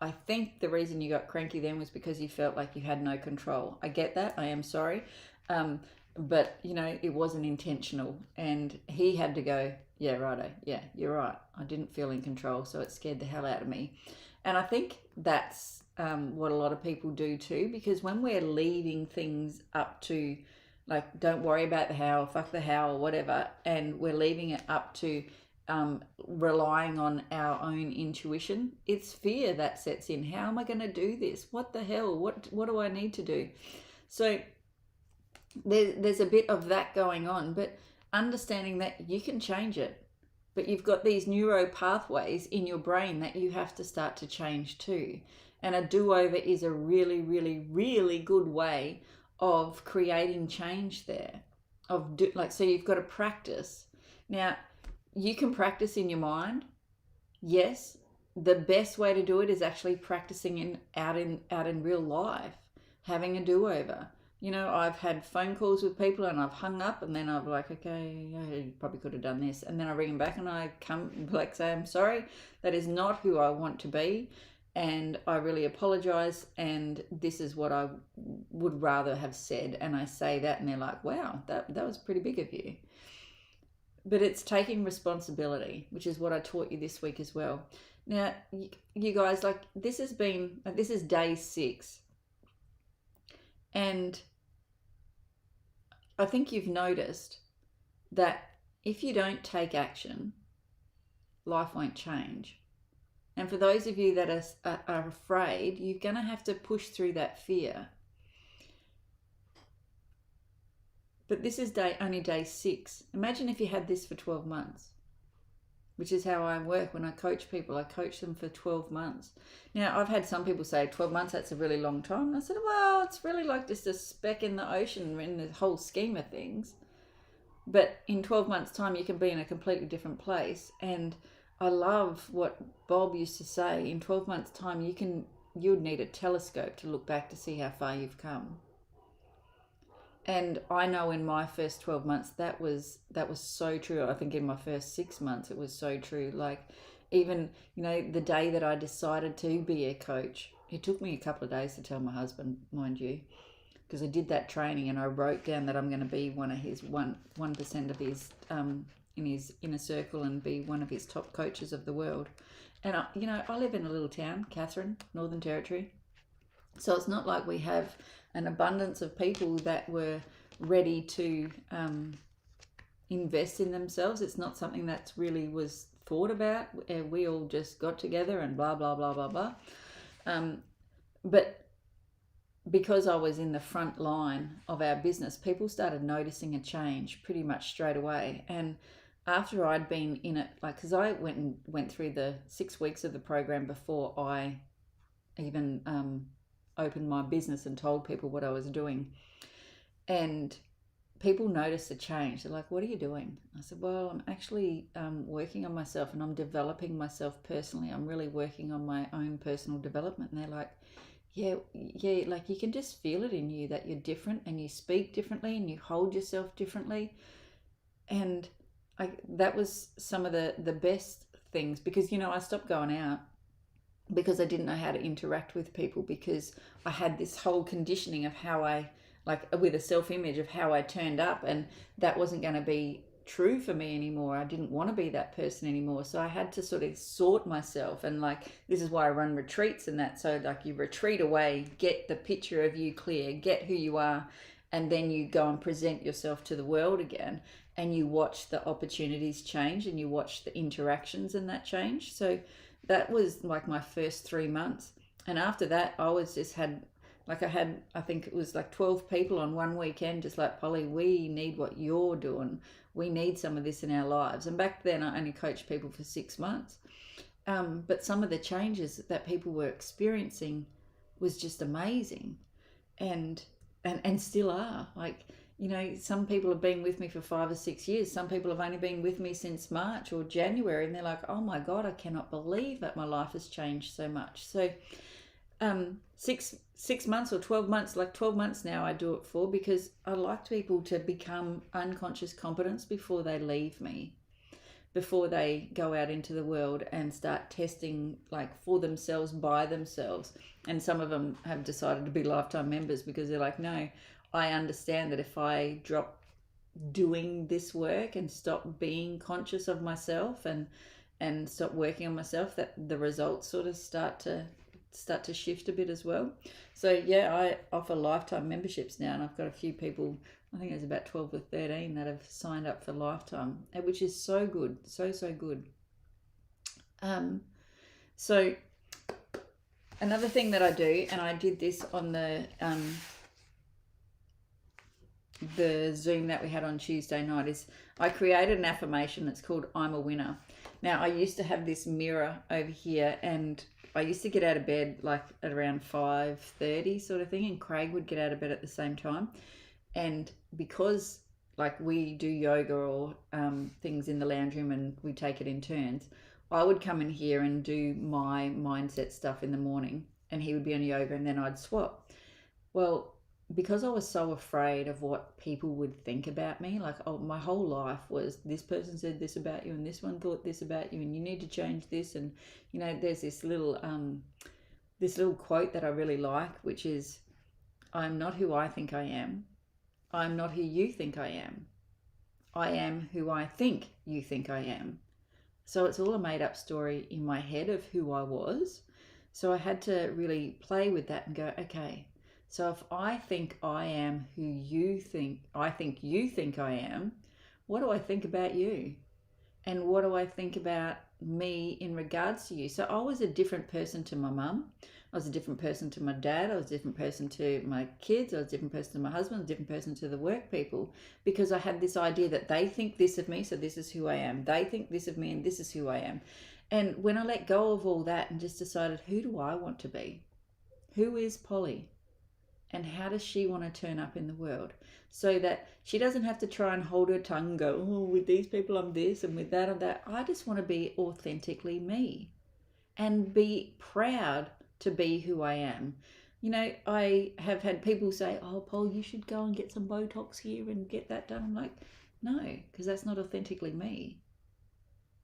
I think the reason you got cranky then was because you felt like you had no control. I get that. I am sorry. But, you know, it wasn't intentional. And he had to go, yeah, righto. Yeah, you're right. I didn't feel in control, so it scared the hell out of me. And I think that's what a lot of people do too, because when we're leaving things up to, like, don't worry about the how, fuck the how, or whatever, and we're leaving it up to relying on our own intuition, it's fear that sets in. How am I going to do this? What the hell? What do I need to do? So there's a bit of that going on, but understanding that you can change it, but you've got these neuro pathways in your brain that you have to start to change too. And a do-over is a really, really, really good way of creating change there. So you've got to practice. Now, you can practice in your mind. Yes, the best way to do it is actually practicing out in real life, having a do-over. You know, I've had phone calls with people and I've hung up, and then I'm like, okay, I probably could have done this. And then I ring them back and I say, I'm sorry, that is not who I want to be. And I really apologize. And this is what I would rather have said. And I say that, and they're like, wow, that was pretty big of you. But it's taking responsibility, which is what I taught you this week as well. Now, you guys, like, this is day 6. And I think you've noticed that if you don't take action, life won't change. And for those of you that are afraid, you're going to have to push through that fear. But this is only day 6. Imagine if you had this for 12 months, which is how I work when I coach people. I coach them for 12 months. Now, I've had some people say 12 months, that's a really long time. And I said, well, it's really like just a speck in the ocean in the whole scheme of things. But in 12 months' time, you can be in a completely different place. And I love what Bob used to say. In 12 months' time, you'd need a telescope to look back to see how far you've come. And I know in my first 12 months, that was so true. I think in my first 6 months, it was so true. Like, even, you know, the day that I decided to be a coach, it took me a couple of days to tell my husband, mind you, because I did that training and I wrote down that I'm going to be one of his 1% of his, in his inner circle, and be one of his top coaches of the world. And, I live in a little town, Katherine, Northern Territory. So it's not like we have an abundance of people that were ready to invest in themselves. It's not something that really was thought about. We all just got together and blah, blah, blah, blah, blah. But because I was in the front line of our business, people started noticing a change pretty much straight away. And after I'd been in it, like, because I went through the 6 weeks of the program before I even opened my business and told people what I was doing. And people noticed a change. They're like, "What are you doing?" I said, "Well, I'm actually working on myself, and I'm developing myself personally. I'm really working on my own personal development." And they're like, yeah, like you can just feel it in you that you're different, and you speak differently, and you hold yourself differently. And that was some of the best things, because I stopped going out because I didn't know how to interact with people, because I had this whole conditioning of how I, like, with a self-image of how I turned up, and that wasn't going to be true for me anymore. I didn't want to be that person anymore. So I had to sort of sort myself, and like, this is why I run retreats and that. So like, you retreat away, get the picture of you clear, get who you are, and then you go and present yourself to the world again, and you watch the opportunities change, and you watch the interactions and that change. So that was like my first 3 months. And after that, I was just had, like, I think it was like 12 people on one weekend, just like, "Polly, we need what you're doing. We need some of this in our lives." And back then I only coached people for 6 months. But some of the changes that people were experiencing was just amazing. And still are. Like, some people have been with me for 5 or 6 years. Some people have only been with me since March or January, and they're like, "Oh my God, I cannot believe that my life has changed so much." So 6 months or 12 months, like 12 months now I do it for, because I like people to become unconscious competence before they leave me, before they go out into the world and start testing, like, for themselves, by themselves. And some of them have decided to be lifetime members, because they're like, "No, I understand that if I drop doing this work and stop being conscious of myself and stop working on myself, that the results sort of start to shift a bit as well." So yeah, I offer lifetime memberships now, and I've got a few people, I think there's about 12 or 13 that have signed up for lifetime, which is so good, so good. So another thing that I do, and I did this on the Zoom that we had on Tuesday night, is I created an affirmation that's called "I'm a winner." Now, I used to have this mirror over here, and I used to get out of bed like at around 5:30 sort of thing, and Craig would get out of bed at the same time. And because, like, we do yoga or things in the lounge room, and we take it in turns, I would come in here and do my mindset stuff in the morning, and he would be on yoga, and then I'd swap. Well, because I was so afraid of what people would think about me, like, my whole life was, this person said this about you, and this one thought this about you, and you need to change this. And there's this little quote that I really like, which is, "I'm not who I think I am. I'm not who you think I am. I am who I think you think I am." So it's all a made up story in my head of who I was. So I had to really play with that and go, okay, so if I think I am who you think I am, what do I think about you? And what do I think about me in regards to you? So I was a different person to my mum. I was a different person to my dad. I was a different person to my kids. I was a different person to my husband, a different person to the work people, because I had this idea that they think this of me, so this is who I am. They think this of me, and this is who I am. And when I let go of all that and just decided, who do I want to be? Who is Polly? And how does she want to turn up in the world? So that she doesn't have to try and hold her tongue and go, "Oh, with these people I'm this, and with that I'm that." I just want to be authentically me and be proud to be who I am. I have had people say, "Oh, Paul, you should go and get some Botox here and get that done." I'm like, no, because that's not authentically me.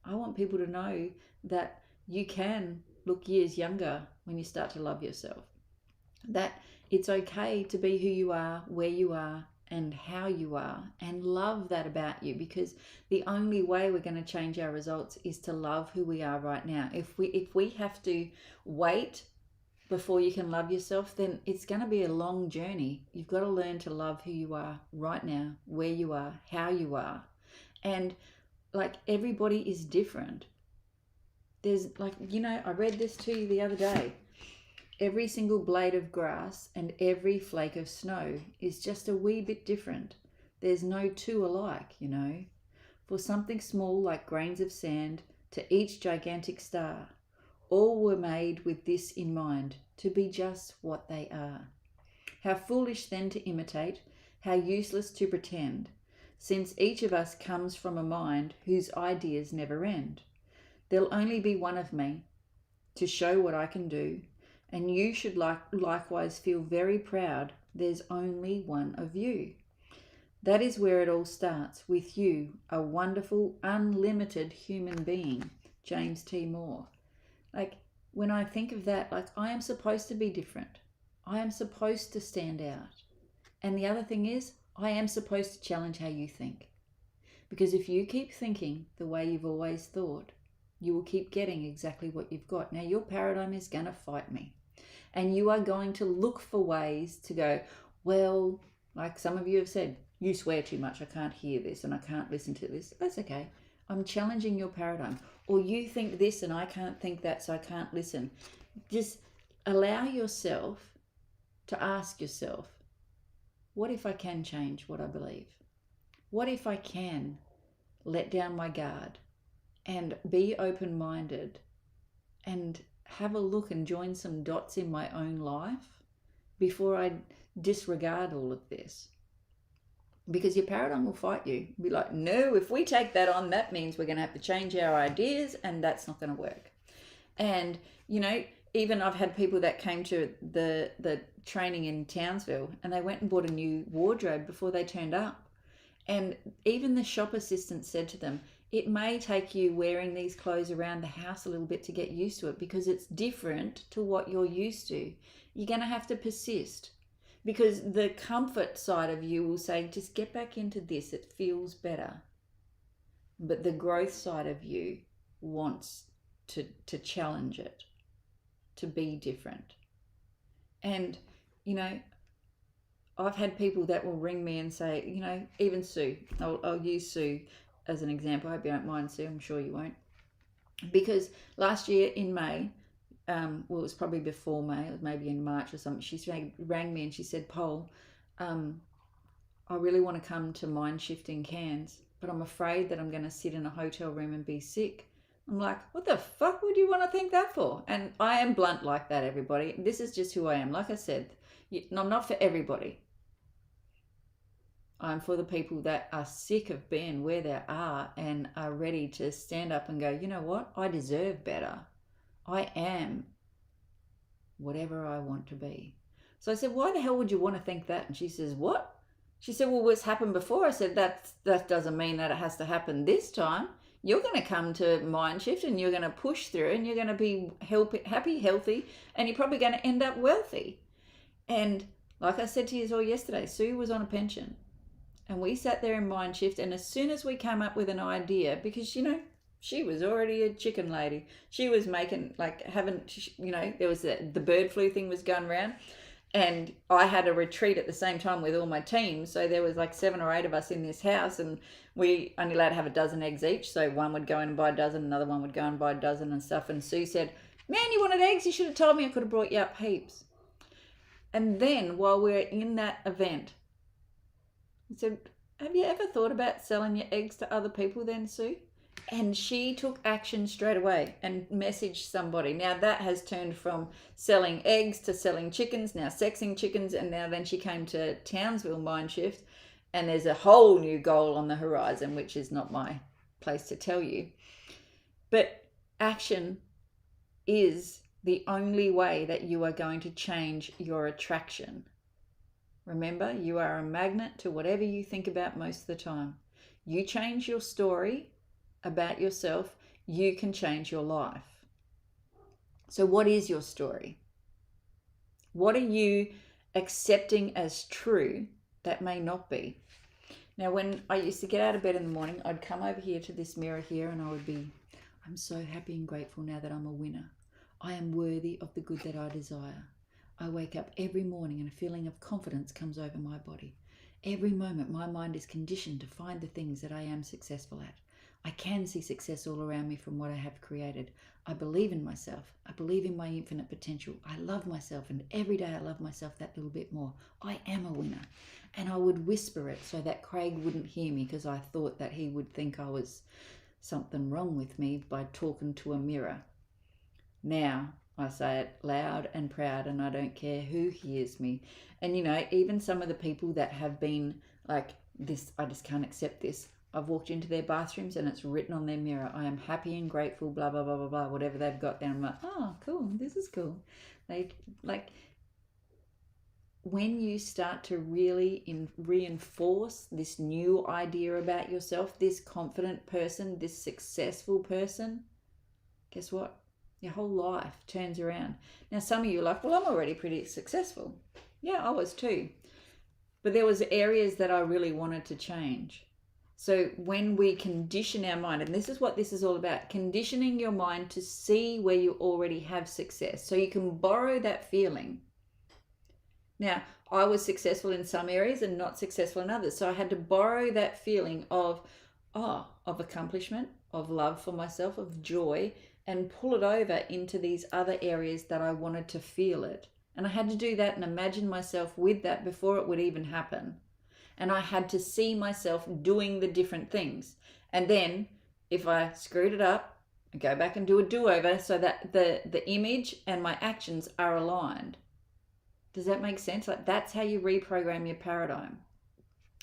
I want people to know that you can look years younger when you start to love yourself. That it's okay to be who you are, where you are, and how you are, and love that about you, because the only way we're going to change our results is to love who we are right now. If we have to wait before you can love yourself, then it's going to be a long journey. You've got to learn to love who you are right now, where you are, how you are. And like, everybody is different. There's like, I read this to you the other day. Every single blade of grass and every flake of snow is just a wee bit different. There's no two alike, you know. For something small like grains of sand to each gigantic star, all were made with this in mind, to be just what they are. How foolish then to imitate, how useless to pretend, since each of us comes from a mind whose ideas never end. There'll only be one of me to show what I can do, and you should likewise feel very proud there's only one of you. That is where it all starts, with you, a wonderful, unlimited human being, James T. Moore. Like, when I think of that, like, I am supposed to be different. I am supposed to stand out. And the other thing is, I am supposed to challenge how you think. Because if you keep thinking the way you've always thought, you will keep getting exactly what you've got. Now, your paradigm is going to fight me. And you are going to look for ways to go, well, like some of you have said, you swear too much, I can't hear this and I can't listen to this. That's okay. I'm challenging your paradigm. Or you think this and I can't think that, so I can't listen. Just allow yourself to ask yourself, what if I can change what I believe? What if I can let down my guard and be open-minded and have a look and join some dots in my own life before I disregard all of this? Because your paradigm will fight you. Be like, no, if we take that on, that means we're going to have to change our ideas, and that's not going to work. And, you know, even I've had people that came to the training in Townsville and they went and bought a new wardrobe before they turned up. And even the shop assistant said to them, it may take you wearing these clothes around the house a little bit to get used to it because it's different to what you're used to. You're going to have to persist because the comfort side of you will say, just get back into this. It feels better. But the growth side of you wants to challenge it, to be different. And, you know, I've had people that will ring me and say, you know, even Sue, I'll use Sue as an example. I hope you don't mind, Sue. I'm sure you won't. Because last year in May, well, it was probably before May, it was maybe in March or something, she rang me and she said, Pol, I really want to come to Mind Shift in Cairns, but I'm afraid that I'm going to sit in a hotel room and be sick. I'm like, what the fuck would you want to think that for? And I am blunt like that, everybody. This is just who I am. Like I said, I'm not for everybody. I'm for the people that are sick of being where they are and are ready to stand up and go, you know what? I deserve better. I am whatever I want to be. So I said, why the hell would you want to think that? And she says, what? She said, well, what's happened before? I said, that doesn't mean that it has to happen this time. You're going to come to Mind Shift and you're going to push through and you're going to be happy, healthy, and you're probably going to end up wealthy. And like I said to you all yesterday, Sue was on a pension. And we sat there in Mind Shift, and as soon as we came up with an idea, because, you know, she was already a chicken lady. She was making, like, you know, there was the bird flu thing was going around. And I had a retreat at the same time with all my team. So there was like 7 or 8 of us in this house, and we only allowed to have a dozen eggs each. So one would go in and buy a dozen, another one would go and buy a dozen and stuff. And Sue said, man, you wanted eggs? You should have told me. I could have brought you up heaps. And then while we were in that event, I said, have you ever thought about selling your eggs to other people then, Sue? And she took action straight away and messaged somebody. Now that has turned from selling eggs to selling chickens, now sexing chickens, and now then she came to Townsville Mind Shift, and there's a whole new goal on the horizon, which is not my place to tell you. But action is the only way that you are going to change your attraction. Remember, you are a magnet to whatever you think about most of the time. You change your story about yourself, you can change your life. So what is your story? What are you accepting as true that may not be? Now, when I used to get out of bed in the morning, I'd come over here to this mirror here and I would be, I'm so happy and grateful now that I'm a winner. I am worthy of the good that I desire. I wake up every morning and a feeling of confidence comes over my body. Every moment my mind is conditioned to find the things that I am successful at. I can see success all around me from what I have created. I believe in myself. I believe in my infinite potential. I love myself, and every day I love myself that little bit more. I am a winner. And I would whisper it so that Craig wouldn't hear me, because I thought that he would think I was something wrong with me by talking to a mirror. Now I say it loud and proud, and I don't care who hears me. And even some of the people that have been like this, I just can't accept this. I've walked into their bathrooms and it's written on their mirror, I am happy and grateful, blah, blah, blah, blah, blah, whatever they've got there. I'm like, oh, cool, this is cool. When you start to really reinforce this new idea about yourself, this confident person, this successful person, guess what? Your whole life turns around. Now, some of you are like, well, I'm already pretty successful. Yeah, I was too. But there was areas that I really wanted to change. So when we condition our mind, and this is what this is all about, conditioning your mind to see where you already have success, so you can borrow that feeling. Now, I was successful in some areas and not successful in others. So I had to borrow that feeling of accomplishment, of love for myself, of joy, and pull it over into these other areas that I wanted to feel it. And I had to do that and imagine myself with that before it would even happen. And I had to see myself doing the different things. And then if I screwed it up, I go back and do a do-over so that the image and my actions are aligned. Does that make sense? Like, that's how you reprogram your paradigm.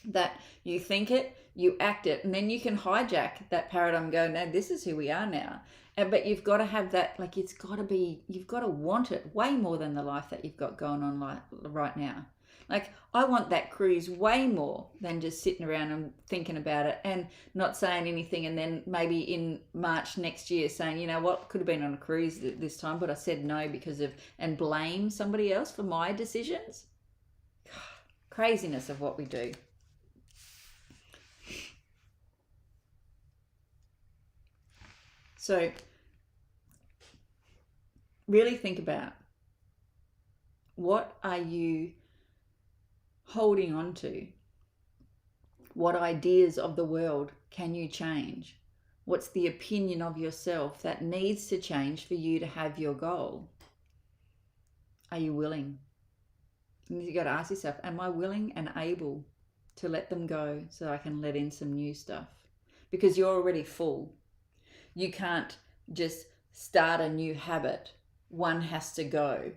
That you think it, you act it, and then you can hijack that paradigm and go, no, this is who we are now. But you've got to have that, like, you've got to want it way more than the life that you've got going on right now. Like, I want that cruise way more than just sitting around and thinking about it and not saying anything, and then maybe in March next year saying, you know what, could have been on a cruise this time, but I said no and blame somebody else for my decisions. Craziness of what we do. So really think about, what are you holding on to? What ideas of the world can you change? What's the opinion of yourself that needs to change for you to have your goal? Are you willing? And you got to ask yourself, am I willing and able to let them go so I can let in some new stuff? Because you're already full. You can't just start a new habit. One has to go.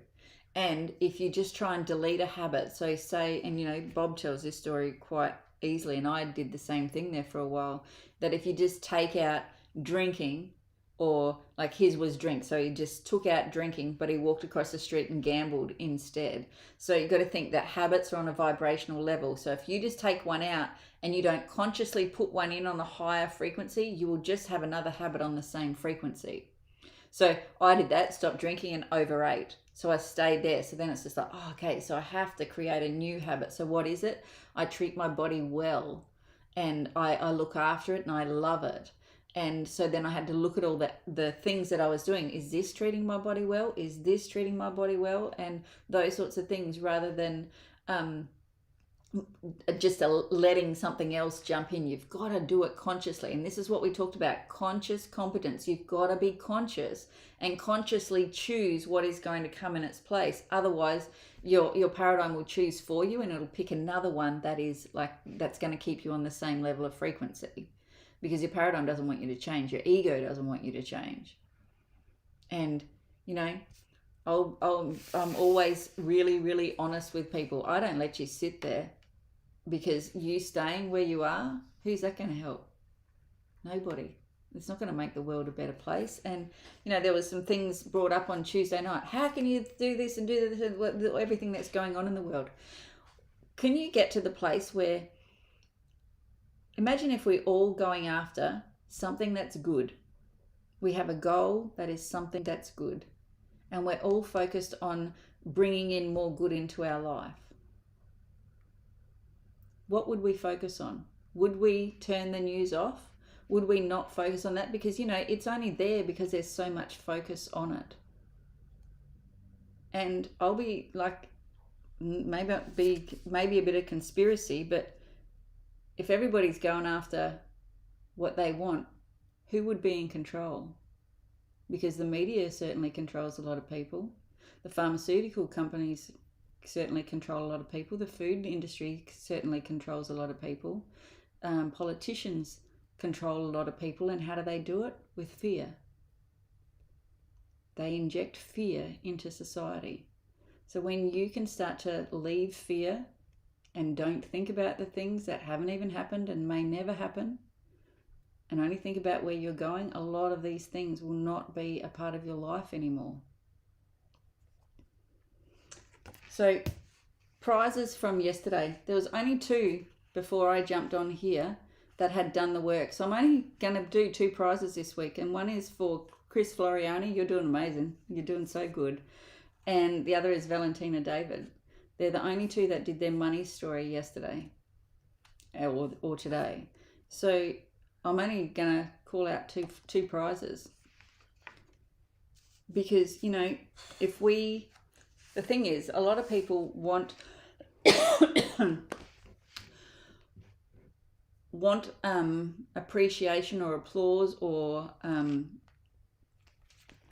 And if you just try and delete a habit, so say, and Bob tells this story quite easily, and I did the same thing there for a while, that if you just take out drinking, or like his was drink, so he just took out drinking, but he walked across the street and gambled instead. So you've got to think that habits are on a vibrational level. So if you just take one out and you don't consciously put one in on a higher frequency, you will just have another habit on the same frequency. So I did that, stopped drinking and overate. So I stayed there. So then it's just like, okay, so I have to create a new habit. So what is it? I treat my body well, and I look after it, and I love it. And so then I had to look at all the things that I was doing. Is this treating my body well? Is this treating my body well? And those sorts of things, rather than just letting something else jump in. You've got to do it consciously. And this is what we talked about, conscious competence. You've got to be conscious and consciously choose what is going to come in its place. Otherwise, your paradigm will choose for you, and it'll pick another one that's going to keep you on the same level of frequency. Because your paradigm doesn't want you to change. Your ego doesn't want you to change. And, I'm always really, really honest with people. I don't let you sit there, because you staying where you are, who's that going to help? Nobody. It's not going to make the world a better place. And, there was some things brought up on Tuesday night. How can you do this and do this, everything that's going on in the world? Can you get to the place where, imagine if we're all going after something that's good. We have a goal that is something that's good. And we're all focused on bringing in more good into our life. What would we focus on? Would we turn the news off? Would we not focus on that? Because, it's only there because there's so much focus on it. And I'll be like, maybe a bit of conspiracy, but if everybody's going after what they want, who would be in control? Because the media certainly controls a lot of people. The pharmaceutical companies certainly control a lot of people. The food industry certainly controls a lot of people. Politicians control a lot of people. And how do they do it? With fear. They inject fear into society. So when you can start to leave fear and don't think about the things that haven't even happened and may never happen, and only think about where you're going, a lot of these things will not be a part of your life anymore. So, prizes from yesterday. There was only 2 before I jumped on here that had done the work. So I'm only going to do 2 prizes this week. And one is for Chris Floriani. You're doing amazing. You're doing so good. And the other is Valentina David. They're the only 2 that did their money story yesterday or today. So I'm only going to call out two prizes. Because, you know, the thing is, a lot of people want appreciation or applause or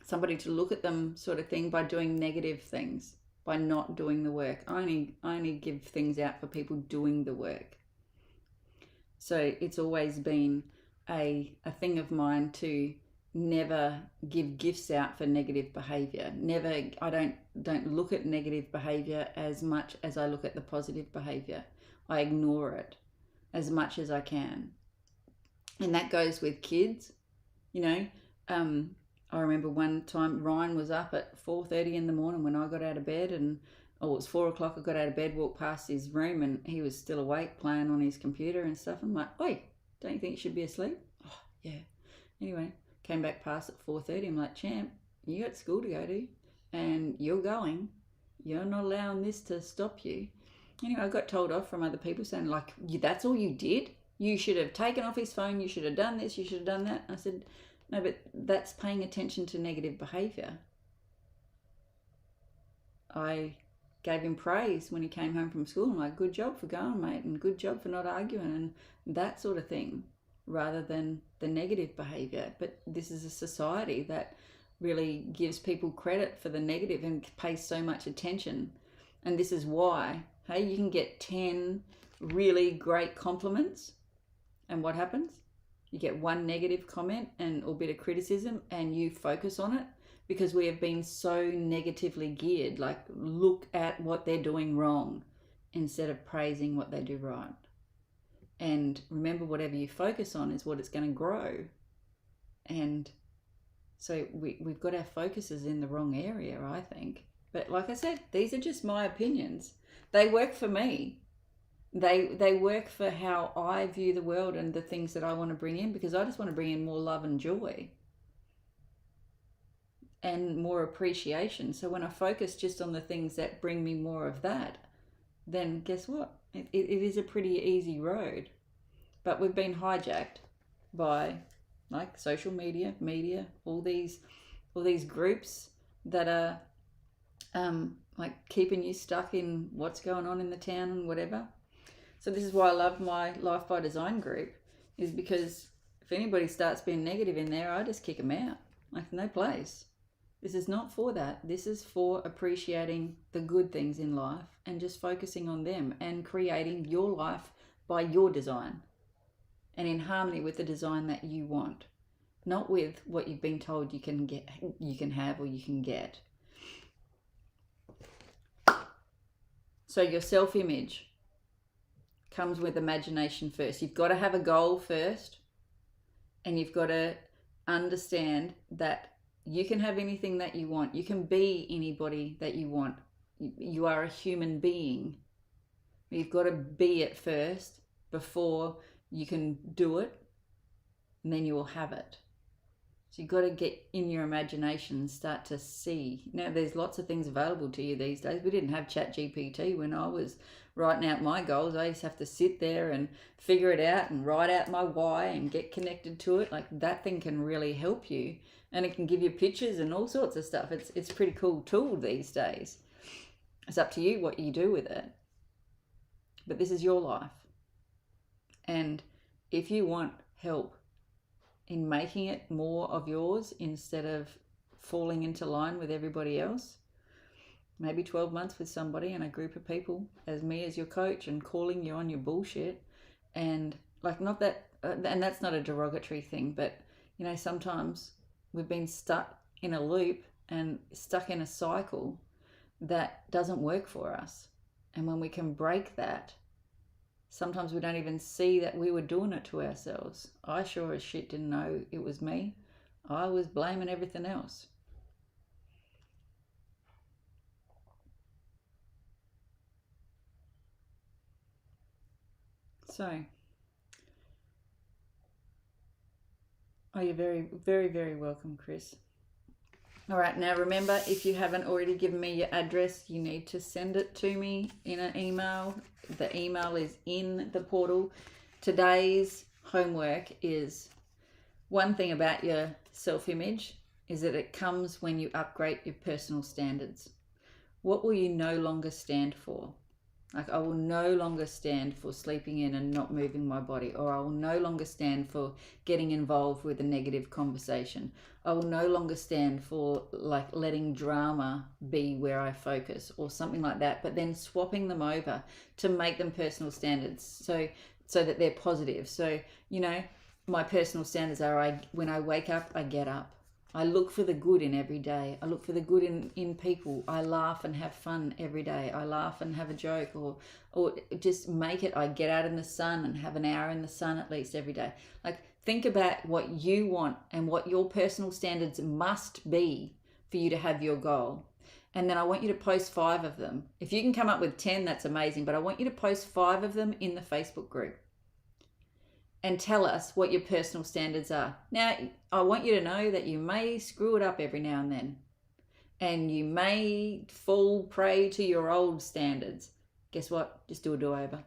somebody to look at them, sort of thing, by doing negative things, by not doing the work. I only give things out for people doing the work. So it's always been a thing of mine to never give gifts out for negative behavior. I don't look at negative behavior as much as I look at the positive behavior. I ignore it as much as I can. And that goes with kids. You know, I remember one time Ryan was up at 4:30 in the morning when I got out of bed, and it was 4 o'clock. I got out of bed, walked past his room, and he was still awake playing on his computer and stuff. I'm like, "Oi, don't you think you should be asleep?" "Oh, yeah." Anyway, came back past at 4:30. I'm like, "Champ, you got school to go to, and you're going. You're not allowing this to stop you." Anyway, I got told off from other people saying, like, "That's all you did? You should have taken off his phone. You should have done this. You should have done that." I said, "No, but that's paying attention to negative behavior." I gave him praise when he came home from school. I'm like, "Good job for going, mate, and good job for not arguing," and that sort of thing, rather than the negative behavior. But this is a society that really gives people credit for the negative and pays so much attention. And this is why, hey, you can get 10 really great compliments, and what happens? You get one negative comment or bit of criticism, and you focus on it, because we have been so negatively geared. Like, look at what they're doing wrong instead of praising what they do right. And remember, whatever you focus on is what it's going to grow. And so we've got our focuses in the wrong area, I think. But like I said, these are just my opinions. They work for me. They work for how I view the world and the things that I want to bring in, because I just want to bring in more love and joy and more appreciation. So when I focus just on the things that bring me more of that, then guess what? It is a pretty easy road. But we've been hijacked by, like, social media, all these groups that are like keeping you stuck in what's going on in the town and whatever. So this is why I love my Life by Design group, is because if anybody starts being negative in there, I just kick them out. Like, no place. This is not for that. This is for appreciating the good things in life and just focusing on them and creating your life by your design and in harmony with the design that you want, not with what you've been told you can get, you can have, or you can get. So your self-image comes with imagination first. You've got to have a goal first, and you've got to understand that you can have anything that you want. You can be anybody that you want. You are a human being. You've got to be it first before you can do it, and then you will have it. So you've got to get in your imagination and start to see. Now, there's lots of things available to you these days. We didn't have ChatGPT when I was writing out my goals. I used to have to sit there and figure it out and write out my why and get connected to it. Like, that thing can really help you, and it can give you pictures and all sorts of stuff. It's a pretty cool tool these days. It's up to you what you do with it. But this is your life. And if you want help in making it more of yours instead of falling into line with everybody else. Maybe 12 months with somebody and a group of people as me as your coach and calling you on your bullshit. And like, not that, and that's not a derogatory thing, but you know, sometimes we've been stuck in a loop and stuck in a cycle that doesn't work for us. And when we can break that, sometimes we don't even see that we were doing it to ourselves. I sure as shit didn't know it was me. I was blaming everything else. So, oh, you're very, very, very welcome, Chris. All right, now remember, if you haven't already given me your address, you need to send it to me in an email. The email is in the portal. Today's homework is, one thing about your self-image is that it comes when you upgrade your personal standards. What will you no longer stand for? Like, I will no longer stand for sleeping in and not moving my body, or I will no longer stand for getting involved with a negative conversation. I will no longer stand for like letting drama be where I focus or something like that, but then swapping them over to make them personal standards so that they're positive. So, you know, my personal standards are, when I wake up, I get up. I look for the good in every day. I look for the good in people. I laugh and have fun every day. I laugh and have a joke, or just make it. I get out in the sun and have an hour in the sun at least every day. Like, think about what you want and what your personal standards must be for you to have your goal. And then I want you to post 5 of them. If you can come up with 10, that's amazing. But I want you to post 5 of them in the Facebook group. And tell us what your personal standards are. Now, I want you to know that you may screw it up every now and then. And you may fall prey to your old standards. Guess what? Just do a do-over.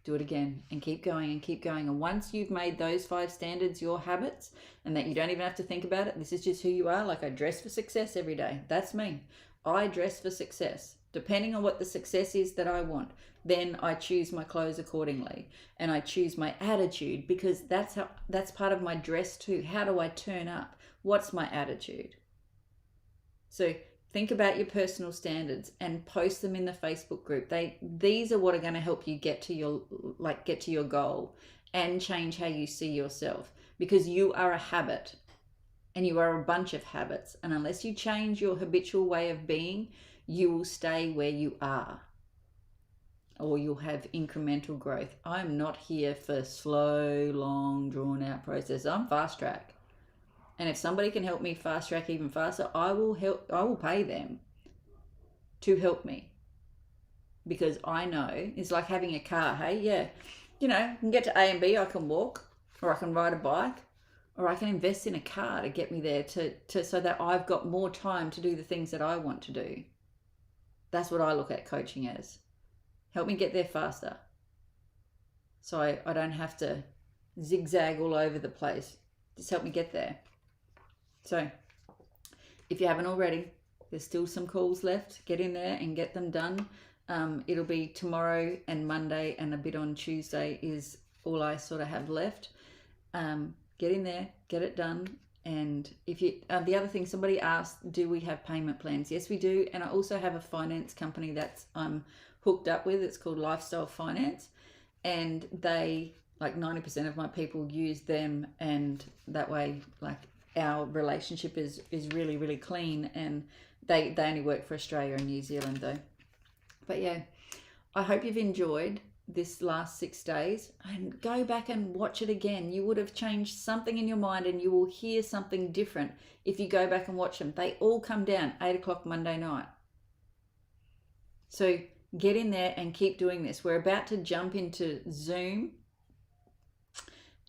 Do it again and keep going and keep going. And once you've made those 5 standards your habits, and that you don't even have to think about it, this is just who you are. Like, I dress for success every day. That's me. I dress for success. Depending on what the success is that I want, then I choose my clothes accordingly, and I choose my attitude, because that's part of my dress too. How do I turn up? What's my attitude? So think about your personal standards and post them in the Facebook group. These are what are going to help you get to your goal and change how you see yourself, because you are a habit and you are a bunch of habits, and unless you change your habitual way of being, you will stay where you are, or you'll have incremental growth. I'm not here for slow, long, drawn out process. I'm fast track. And if somebody can help me fast track even faster, I will pay them to help me. Because I know it's like having a car. Hey, yeah, you know, I can get to A and B, I can walk, or I can ride a bike, or I can invest in a car to get me there so that I've got more time to do the things that I want to do. That's what I look at coaching as. Help me get there faster, so I don't have to zigzag all over the place. Just help me get there. So if you haven't already, there's still some calls left. Get in there and get them done. It'll be tomorrow and Monday, and a bit on Tuesday is all I sort of have left. Get in there, get it done. And if you, the other thing, somebody asked, do we have payment plans? Yes, we do. And I also have a finance company that's I'm hooked up with. It's called Lifestyle Finance, and they, like 90% of my people use them, and that way, like, our relationship is really, really clean, and they only work for Australia and New Zealand though. But yeah, I hope you've enjoyed this last 6 days, and go back and watch it again. You would have changed something in your mind, and you will hear something different if you go back and watch them. They all come down 8 o'clock Monday night. So get in there and keep doing this. We're about to jump into Zoom,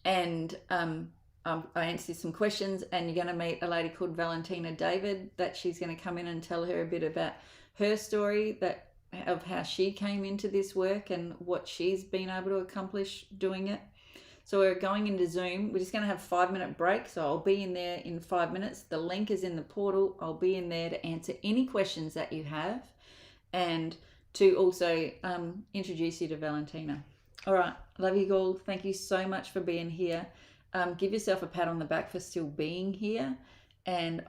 and I answered some questions, and you're going to meet a lady called Valentina David, that she's going to come in and tell her a bit about her story, of how she came into this work and what she's been able to accomplish doing it. So we're going into Zoom. We're just going to have a 5-minute break. So I'll be in there in 5 minutes. The link is in the portal. I'll be in there to answer any questions that you have, and to also introduce you to Valentina. All right. Love you all. Thank you so much for being here. Give yourself a pat on the back for still being here. And